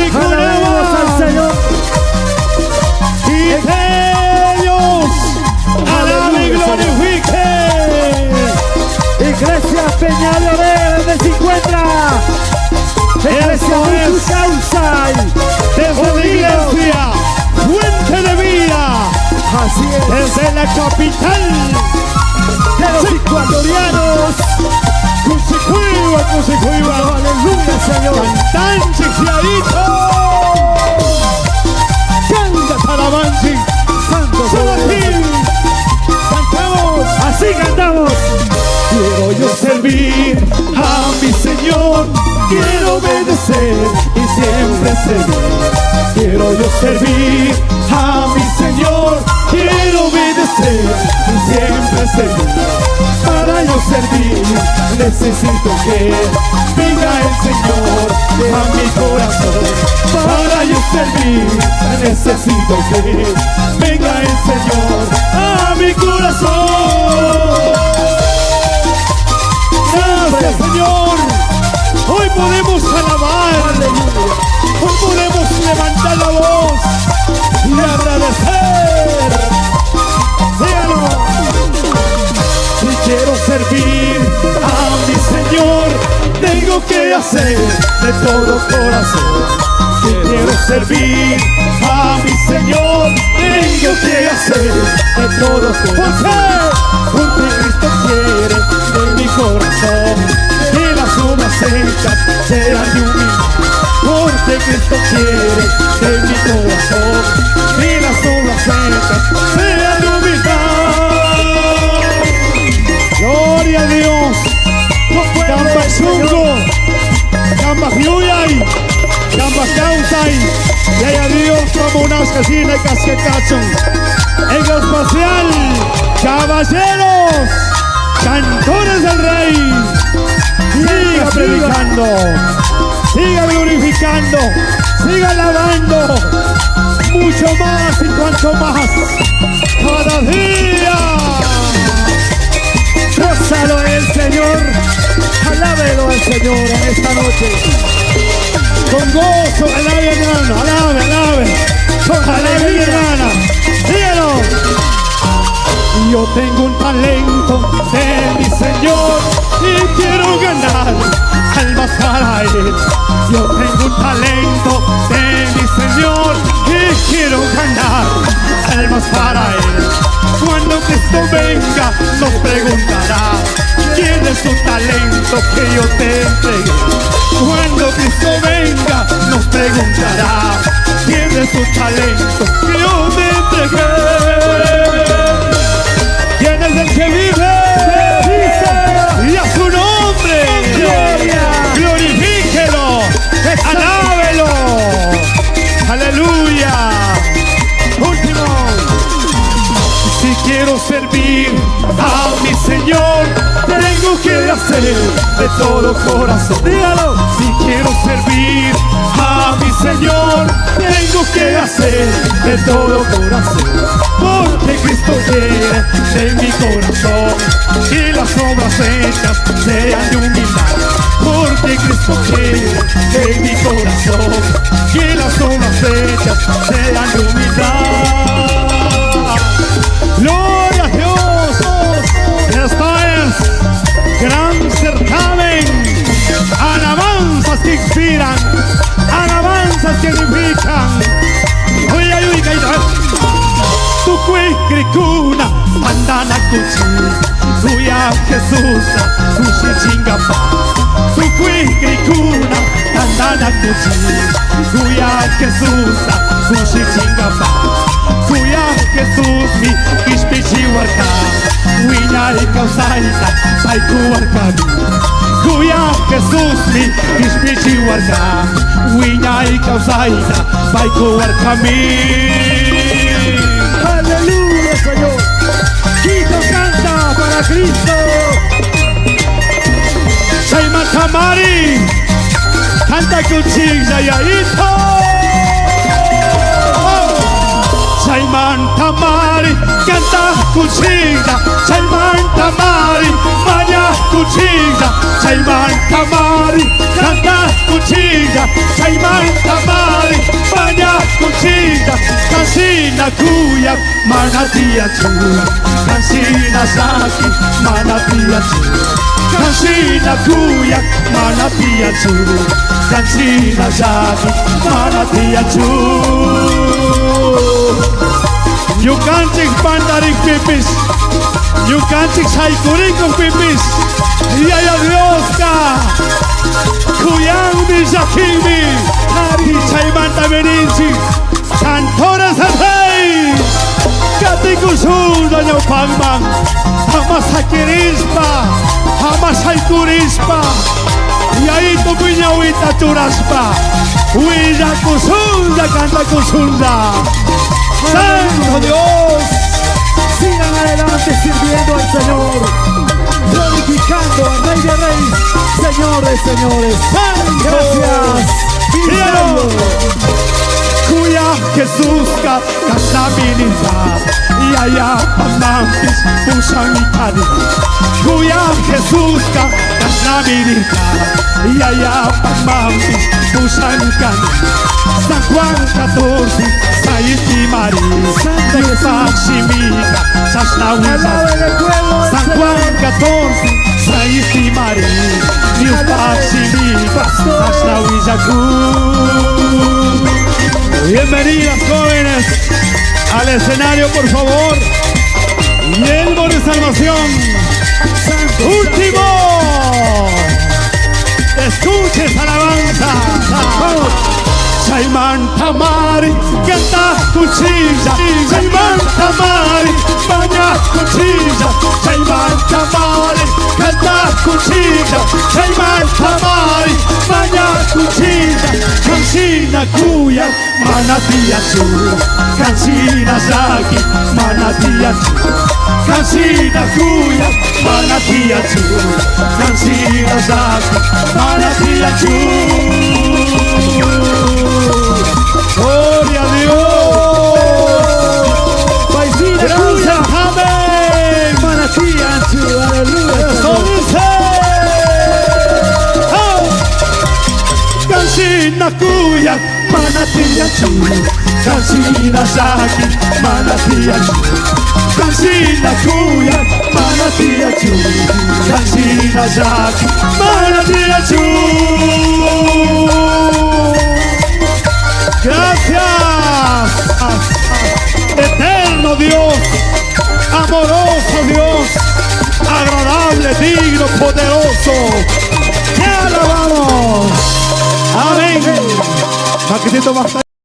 Alabemos al Señor. Y que Dios alabe y glorifique. Iglesia Peña de Oré, donde se encuentra. Iglesia Mutucausay. Desde la iglesia Fuente de Vida. Así es. Desde la capital De los ecuatorianos. Cusicuiba, Cusicuiba. Aleluya, Señor. Cantanchi, Ciarito. Canta Talamanchi. Santo Solo aquí cantamos. Así cantamos. Quiero yo servir a mi Señor, quiero obedecer y siempre seguir. Quiero yo servir a mi Señor, quiero obedecer y siempre seguir. Para yo servir necesito que venga el Señor a mi corazón. Para yo servir necesito que venga el Señor a mi corazón. Gracias, Señor. Hoy podemos alabar. Hoy podemos levantar la voz y agradecer. Dígalo. Si quiero servir a mi Señor, tengo que hacer de todo corazón. Si quiero servir a mi Señor, tengo que hacer de todo corazón. Porque Cristo quiere de mi corazón que las obras hechas sean de humildad. Porque Cristo quiere de mi corazón que las obras hechas sean de humildad. Gloria a Dios. Gamba Chungo, Gamba Hyuyay, Gamba Kausay, Yaya Dios, como unas casinas y casquecachon. En espacial, caballeros, cantores del Rey, siga predicando, siga glorificando, siga alabando, mucho más y cuanto más, cada día. Gózalo el Señor. Alábelo al Señor en esta noche. Con gozo, alabe hermano, alabe, alabe. Con alegría hermana, dígalo. Yo tengo un talento de mi Señor y quiero ganar almas para Él. Yo tengo un talento de mi Señor y quiero ganar almas para Él. Cuando Cristo venga nos preguntará ¿quién es tu talento que yo te entregué? Cuando Cristo venga nos preguntará ¿quién es tu talento que yo te entregué? ¿Quién es el que vive? Y a su nombre glorifíquelo, alábelo, aleluya. Último. Si quiero servir a mi Señor, tengo que hacer de todo corazón. Dígalo. Si quiero servir a mi Señor, tengo que hacer de todo corazón. Porque Cristo quiere de mi corazón y las obras hechas sean de humildad. Porque Cristo quiere de mi corazón y las obras hechas sean de humildad. Gloria a Dios. Esta es gran certamen. Alabanzas que inspiran, alabanzas que edifican. Uy, ay, uy, ay, ay. Tu cuicricuna, andana cuchi, uya Jesús, cuchi chingapa. Tu cuicricuna, andana cuchi, uya Jesús, cuchi chingapa. Kuya Jesús mi ispichiwarka, uya y causaita, paikuarka. Kuya Jesús mi ispichiwarka, uya y causaita, paikuarka mi. Aleluya, Señor. Cristo canta para Cristo. Chayma Tamari, canta con Chigayarito. Chayman Tamari, canta con Chiga. Chayman Tamari, Maya cuchilla, chayman tamari, canta cuchilla, chayman tamari, baña cuchilla, cansina cuya, manatia chula, cansina saki, manatia chula, cansina cuya, manatia chula, cansina saki, manatia chula. You can't take pandarik pipis. You can't take saikurik con pipis. Yaya Dios ka. Kuyang mi sakimi. Hari chayman tabeninchi. Santora satay. Kati kusul daño pagman. Hama sakirispa. Hama saikurispa. Yai tu piñawita churaspa. Huilla kusulda canta kusulda. ¡Santo Dios! Sigan adelante sirviendo al Señor, glorificando al Rey de Reyes, Señor de Señores. Gracias, Cristo. Cuya Jesús ka kasaminidad y allá pamampis pusan y cari. Cuya Jesús ka kasaminidad y allá pamampis pusan y cari. San Juan 14, Saiti María, Maximita, Sasnawiza. San Juan 14, Saiti María, Maximita, Sasnawiza. Bienvenidas jóvenes al escenario, por favor. Yelmo de salvación. Último. Escuches alabanza. Chayman tamari, canta cuchilla. Chayman tamari, baña cuchilla. Chayman tamari, canta cuchilla. Chayman tamari, baña cuchilla. Cansina cuya, manatia chula. Cansina saki, manatia chula. Cansina cuya, manatia chula. Cansina saki, manatia chula. Gloria a Dios. Paisina, Gracias, amén. Manatía, aleluya. Eso dice. Cansina cuya, manatia chula. Cansina saki, manatia chula. Cansina cuya, manatia chula. Cansina saki, manatia chula. Gracias, eterno Dios, amoroso Dios, agradable, digno, poderoso. Te alabamos. Amén. Maquisito, basta.